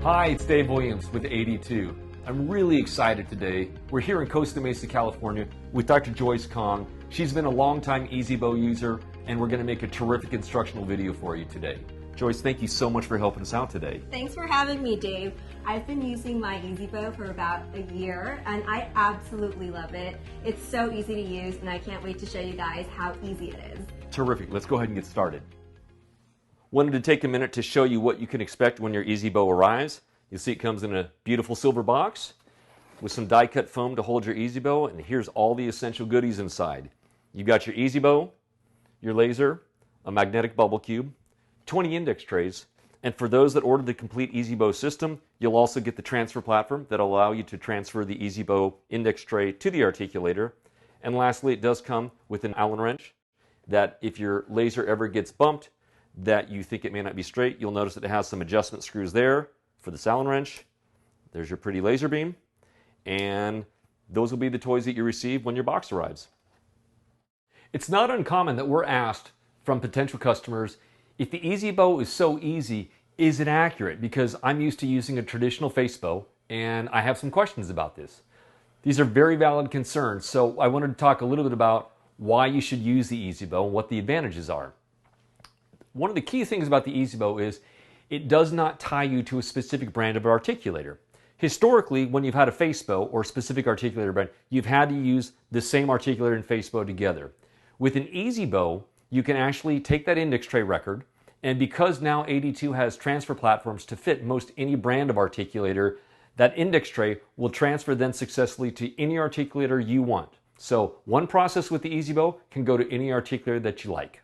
Hi, it's Dave Williams with 82. I'm really excited today. We're here in Costa Mesa, California with Dr. Joyce Kong. She's been a longtime EasyBow user, and we're going to make a terrific instructional video for you today. Joyce, thank you so much for helping us out today. Thanks for having me, Dave. I've been using my EasyBow for about a year, and I absolutely love it. It's so easy to use, and I can't wait to show you guys how easy it is. Terrific. Let's go ahead and get started. Wanted to take a minute to show you what you can expect when your EasyBow arrives. You'll see it comes in a beautiful silver box with some die-cut foam to hold your EasyBow, and here's all the essential goodies inside. You've got your EasyBow, your laser, a magnetic bubble cube, 20 index trays, and for those that order the complete EasyBow system, you'll also get the transfer platform that'll allow you to transfer the EasyBow index tray to the articulator. And lastly, it does come with an Allen wrench that if your laser ever gets bumped, that you think it may not be straight, you'll notice that it has some adjustment screws there for the Allen wrench. There's your pretty laser beam, and those will be the toys that you receive when your box arrives. It's not uncommon that we're asked from potential customers, if the EasyBow is so easy, is it accurate? Because I'm used to using a traditional face bow, and I have some questions about this. These are very valid concerns, so I wanted to talk a little bit about why you should use the EasyBow and what the advantages are. One of the key things about the EasyBow is it does not tie you to a specific brand of articulator. Historically, when you've had a face bow or a specific articulator brand, you've had to use the same articulator and face bow together. With an EasyBow, you can actually take that index tray record, and because now 82 has transfer platforms to fit most any brand of articulator, that index tray will transfer then successfully to any articulator you want. So one process with the EasyBow can go to any articulator that you like.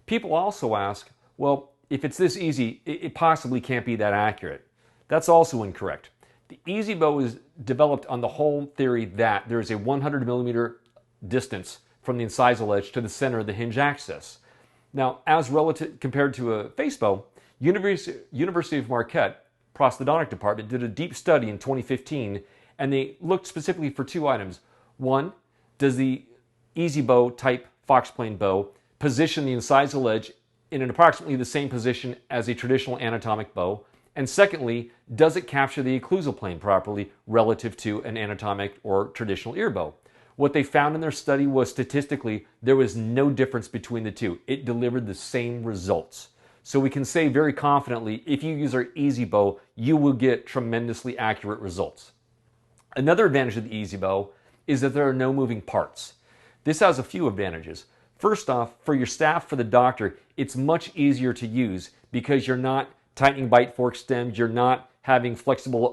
People also ask, well, if it's this easy, it possibly can't be that accurate. That's also incorrect. The EasyBow is developed on the whole theory that there is a 100 millimeter distance from the incisal edge to the center of the hinge axis. Now, as relative compared to a face bow, University of Marquette prosthodontic department did a deep study in 2015, and they looked specifically for two items. One, does the EasyBow type fox plane bow position the incisal edge in an approximately the same position as a traditional anatomic bow? And secondly, does it capture the occlusal plane properly relative to an anatomic or traditional ear bow? What they found in their study was statistically there was no difference between the two. It delivered the same results. So we can say very confidently, if you use our EasyBow, you will get tremendously accurate results. Another advantage of the EasyBow is that there are no moving parts. This has a few advantages. First off, for your staff, for the doctor, it's much easier to use because you're not tightening bite fork stems, you're not having flexible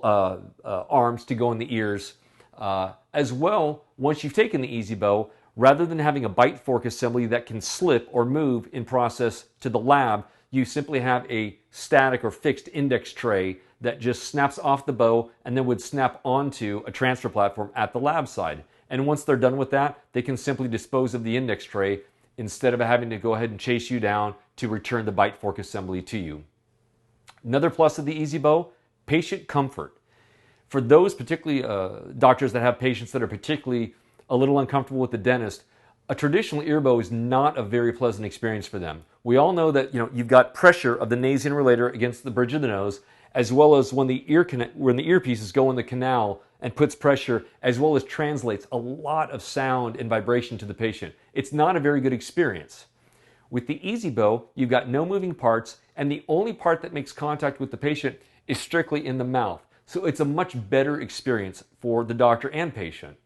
arms to go in the ears. As well, once you've taken the EasyBow, rather than having a bite fork assembly that can slip or move in process to the lab, you simply have a static or fixed index tray that just snaps off the bow and then would snap onto a transfer platform at the lab side. And once they're done with that, they can simply dispose of the index tray instead of having to go ahead and chase you down to return the bite fork assembly to you. Another plus of the EasyBow, patient comfort. For those particularly doctors that have patients that are particularly a little uncomfortable with the dentist, a traditional ear bow is not a very pleasant experience for them. We all know that you've got pressure of the nasion relator against the bridge of the nose, as well as when the earpieces go in the canal and puts pressure, as well as translates a lot of sound and vibration to the patient. It's not a very good experience. With the EasyBow, you've got no moving parts, and the only part that makes contact with the patient is strictly in the mouth. So it's a much better experience for the doctor and patient.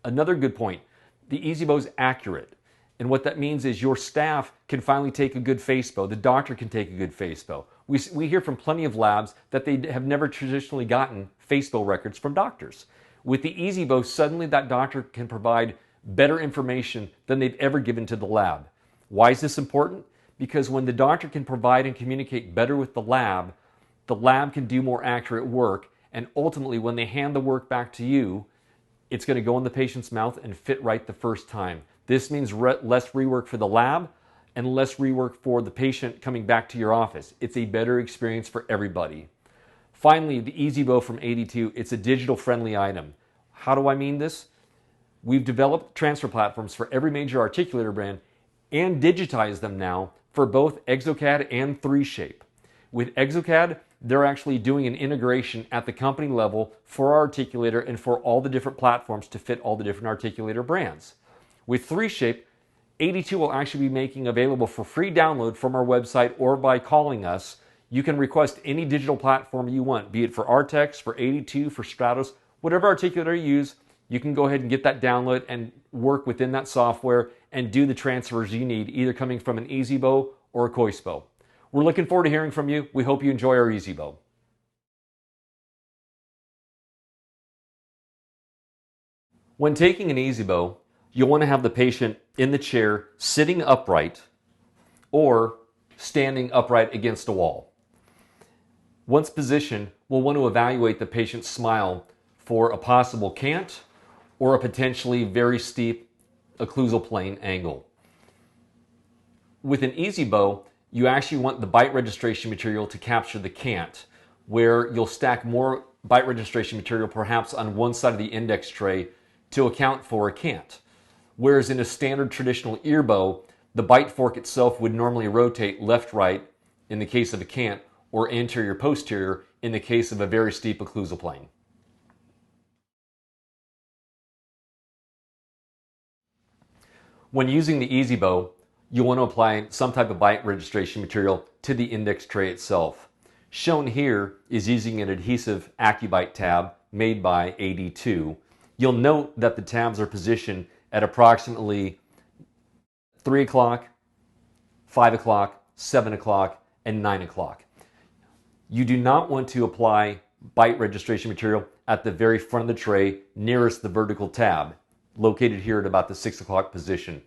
Another good point, the EasyBow is accurate. And what that means is your staff can finally take a good face bow. The doctor can take a good face bow. We hear from plenty of labs that they have never traditionally gotten face bow records from doctors. With the EasyBow, suddenly that doctor can provide better information than they've ever given to the lab. Why is this important? Because when the doctor can provide and communicate better with the lab can do more accurate work, and ultimately when they hand the work back to you, it's going to go in the patient's mouth and fit right the first time. This means less rework for the lab and less rework for the patient coming back to your office. It's a better experience for everybody. Finally, the EasyBow from 82, it's a digital-friendly item. How do I mean this? We've developed transfer platforms for every major articulator brand and digitized them now for both ExoCAD and 3Shape. With ExoCAD, they're actually doing an integration at the company level for our articulator and for all the different platforms to fit all the different articulator brands. With 3Shape, 82 will actually be making available for free download from our website or by calling us. You can request any digital platform you want, be it for Artex, for 82, for Stratos, whatever articulator you use. You can go ahead and get that download and work within that software and do the transfers you need, either coming from an Easy Bow or a Coist Bow. We're looking forward to hearing from you. We hope you enjoy our Easy Bow. When taking an Easy Bow, you'll want to have the patient in the chair sitting upright or standing upright against a wall. Once positioned, we'll want to evaluate the patient's smile for a possible cant or a potentially very steep occlusal plane angle. With an Easy Bow, you actually want the bite registration material to capture the cant, where you'll stack more bite registration material perhaps on one side of the index tray to account for a cant. Whereas in a standard traditional ear bow, the bite fork itself would normally rotate left-right in the case of a cant, or anterior-posterior in the case of a very steep occlusal plane. When using the Easy Bow, you'll want to apply some type of bite registration material to the index tray itself. Shown here is using an adhesive AccuBite tab made by 82. You'll note that the tabs are positioned at approximately 3 o'clock, 5 o'clock, 7 o'clock, and 9 o'clock. You do not want to apply bite registration material at the very front of the tray nearest the vertical tab, located here at about the 6 o'clock position.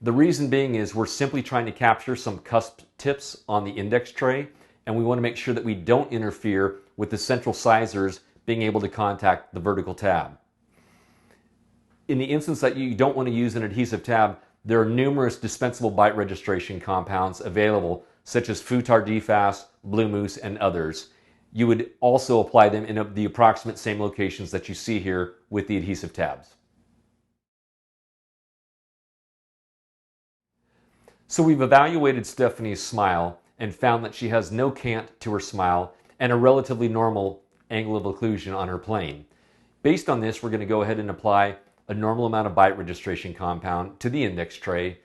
The reason being is we're simply trying to capture some cusp tips on the index tray, and we want to make sure that we don't interfere with the central sizers being able to contact the vertical tab. In the instance that you don't want to use an adhesive tab, there are numerous dispensable bite registration compounds available, such as Futar DFAS, Blue Moose, and others. You would also apply them in the approximate same locations that you see here with the adhesive tabs. So we've evaluated Stephanie's smile and found that she has no cant to her smile and a relatively normal angle of occlusion on her plane. Based on this, we're going to go ahead and apply a normal amount of bite registration compound to the index tray,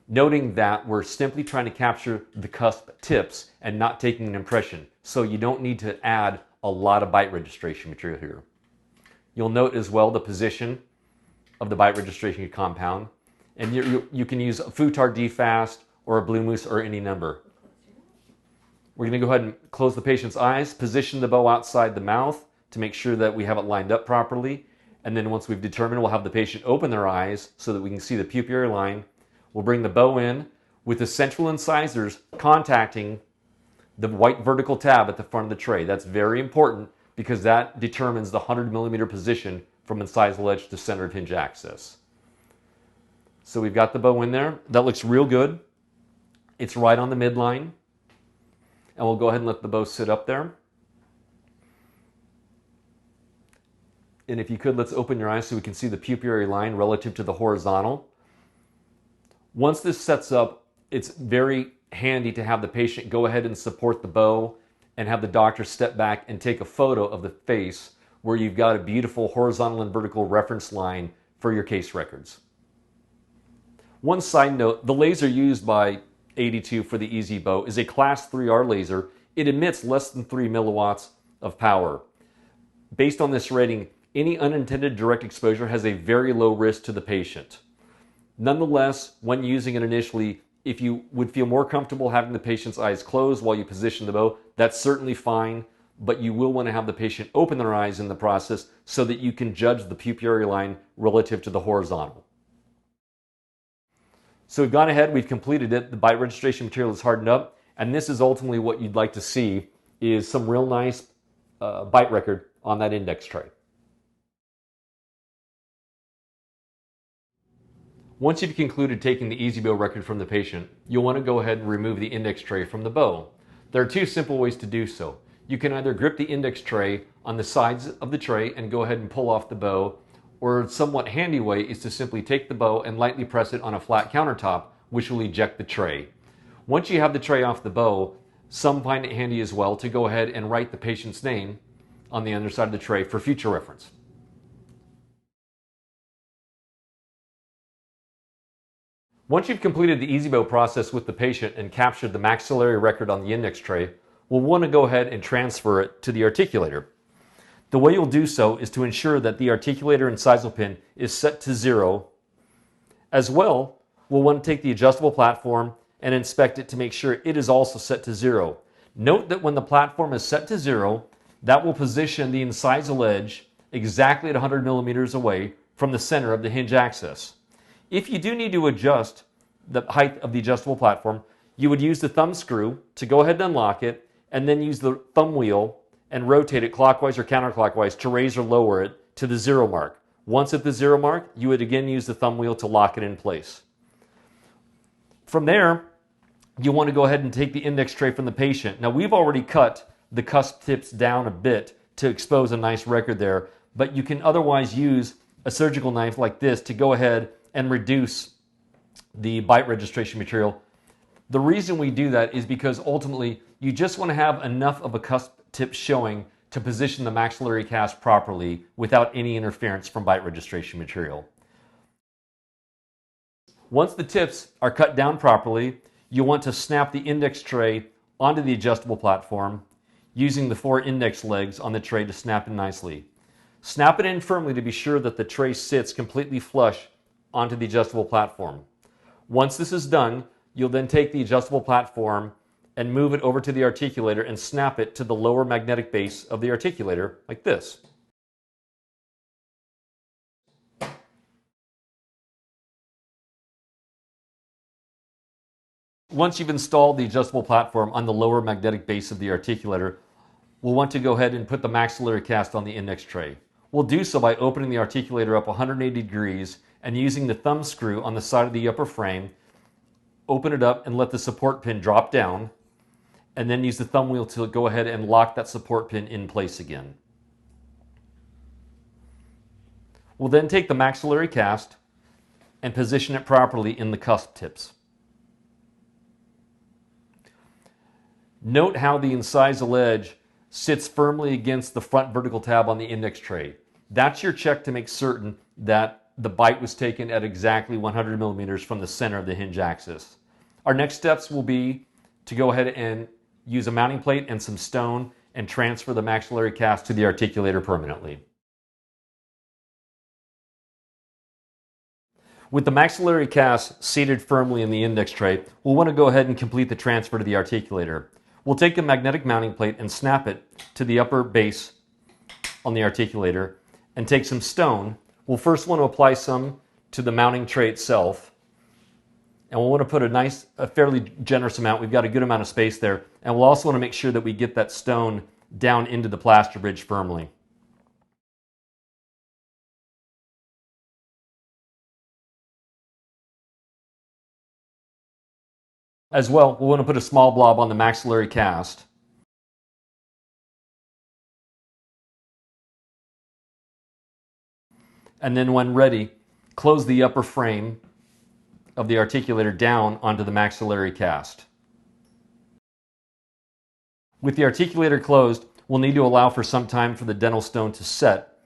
noting that we're simply trying to capture the cusp tips and not taking an impression. So you don't need to add a lot of bite registration material here. You'll note as well the position of the bite registration compound. And you can use a Futar DFAS or a Blue Moose or any number. We're going to go ahead and close the patient's eyes, position the bow outside the mouth to make sure that we have it lined up properly. And then once we've determined, we'll have the patient open their eyes so that we can see the pupillary line. We'll bring the bow in with the central incisors contacting the white vertical tab at the front of the tray. That's very important because that determines the 100 millimeter position from incisal edge to center of hinge axis. So we've got the bow in there. That looks real good. It's right on the midline. And we'll go ahead and let the bow sit up there. And if you could, let's open your eyes so we can see the pupillary line relative to the horizontal. Once this sets up, it's very handy to have the patient go ahead and support the bow and have the doctor step back and take a photo of the face where you've got a beautiful horizontal and vertical reference line for your case records. One side note, the laser used by 82 for the Easy Bow is a Class 3R laser. It emits less than 3 milliwatts of power. Based on this rating, any unintended direct exposure has a very low risk to the patient. Nonetheless, when using it initially, if you would feel more comfortable having the patient's eyes closed while you position the bow, that's certainly fine, but you will want to have the patient open their eyes in the process so that you can judge the pupillary line relative to the horizontal. So we've gone ahead, we've completed it, the bite registration material is hardened up, and this is ultimately what you'd like to see is some real nice bite record on that index tray. Once you've concluded taking the Easy Bow record from the patient, you'll want to go ahead and remove the index tray from the bow. There are two simple ways to do so. You can either grip the index tray on the sides of the tray and go ahead and pull off the bow, or a somewhat handy way is to simply take the bow and lightly press it on a flat countertop, which will eject the tray. Once you have the tray off the bow, Some find it handy as well to go ahead and write the patient's name on the underside of the tray for future reference. Once you've completed the EasyBow process with the patient and captured the maxillary record on the index tray, we'll want to go ahead and transfer it to the articulator. The way you'll do so is to ensure that the articulator incisal pin is set to 0. As well, we'll want to take the adjustable platform and inspect it to make sure it is also set to 0. Note that when the platform is set to 0, that will position the incisal edge exactly at 100 millimeters away from the center of the hinge axis. If you do need to adjust the height of the adjustable platform, you would use the thumb screw to go ahead and unlock it, and then use the thumb wheel and rotate it clockwise or counterclockwise to raise or lower it to the 0 mark. Once at the 0 mark, you would again use the thumb wheel to lock it in place. From there, you want to go ahead and take the index tray from the patient. Now, we've already cut the cusp tips down a bit to expose a nice record there, but you can otherwise use a surgical knife like this to go ahead and reduce the bite registration material. The reason we do that is because ultimately you just want to have enough of a cusp tip showing to position the maxillary cast properly without any interference from bite registration material. Once the tips are cut down properly, you want to snap the index tray onto the adjustable platform using the 4 index legs on the tray to snap in nicely. Snap it in firmly to be sure that the tray sits completely flush onto the adjustable platform. Once this is done, you'll then take the adjustable platform and move it over to the articulator and snap it to the lower magnetic base of the articulator like this. Once you've installed the adjustable platform on the lower magnetic base of the articulator, we'll want to go ahead and put the maxillary cast on the index tray. We'll do so by opening the articulator up 180 degrees and using the thumb screw on the side of the upper frame. Open it up and let the support pin drop down, and then use the thumb wheel to go ahead and lock that support pin in place again. We'll then take the maxillary cast and position it properly in the cusp tips. Note how the incisal edge sits firmly against the front vertical tab on the index tray. That's your check to make certain that the bite was taken at exactly 100 millimeters from the center of the hinge axis. Our next steps will be to go ahead and use a mounting plate and some stone and transfer the maxillary cast to the articulator permanently. With the maxillary cast seated firmly in the index tray, we'll want to go ahead and complete the transfer to the articulator. We'll take the magnetic mounting plate and snap it to the upper base on the articulator and take some stone. We'll first want to apply some to the mounting tray itself, and we'll want to put a fairly generous amount. We've got a good amount of space there, and we'll also want to make sure that we get that stone down into the plaster bridge firmly. As well, we'll want to put a small blob on the maxillary cast. And then when ready, close the upper frame of the articulator down onto the maxillary cast. With the articulator closed, we'll need to allow for some time for the dental stone to set.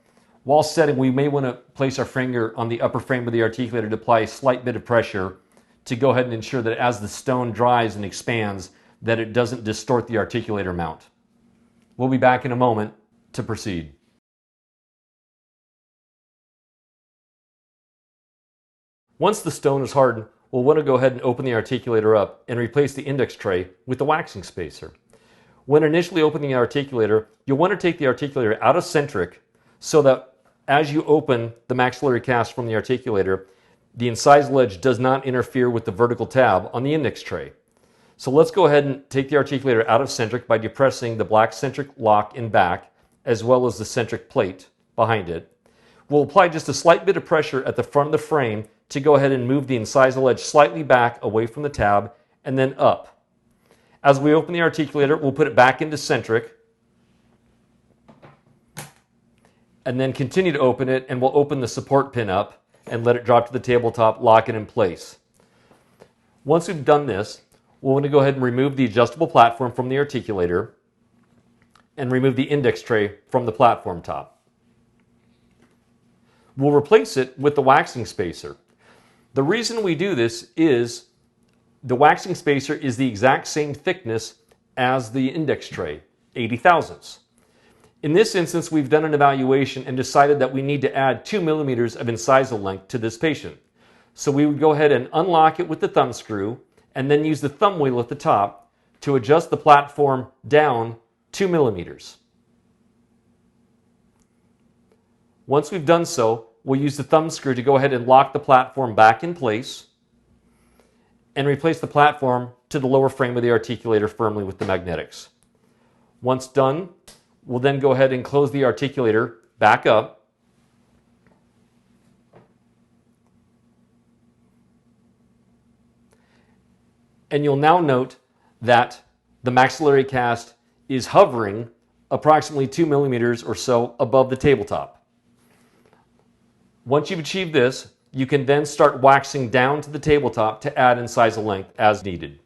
While setting, we may want to place our finger on the upper frame of the articulator to apply a slight bit of pressure to go ahead and ensure that as the stone dries and expands, that it doesn't distort the articulator mount. We'll be back in a moment to proceed. Once the stone is hardened, we'll want to go ahead and open the articulator up and replace the index tray with the waxing spacer. When initially opening the articulator, you'll want to take the articulator out of centric so that as you open the maxillary cast from the articulator, the incisal edge does not interfere with the vertical tab on the index tray. So let's go ahead and take the articulator out of centric by depressing the black centric lock in back as well as the centric plate behind it. We'll apply just a slight bit of pressure at the front of the frame to go ahead and move the incisal edge slightly back away from the tab and then up. As we open the articulator, we'll put it back into centric and then continue to open it, and we'll open the support pin up and let it drop to the tabletop, lock it in place. Once we've done this, we'll want to go ahead and remove the adjustable platform from the articulator and remove the index tray from the platform top. We'll replace it with the waxing spacer. The reason we do this is the waxing spacer is the exact same thickness as the index tray, 80 thousandths. In this instance, we've done an evaluation and decided that we need to add 2 millimeters of incisal length to this patient. So we would go ahead and unlock it with the thumb screw and then use the thumb wheel at the top to adjust the platform down 2 millimeters. Once we've done so, we'll use the thumb screw to go ahead and lock the platform back in place and replace the platform to the lower frame of the articulator firmly with the magnetics. Once done, we'll then go ahead and close the articulator back up. And you'll now note that the maxillary cast is hovering approximately 2 millimeters or so above the tabletop. Once you've achieved this, you can then start waxing down to the tabletop to add incisal length as needed.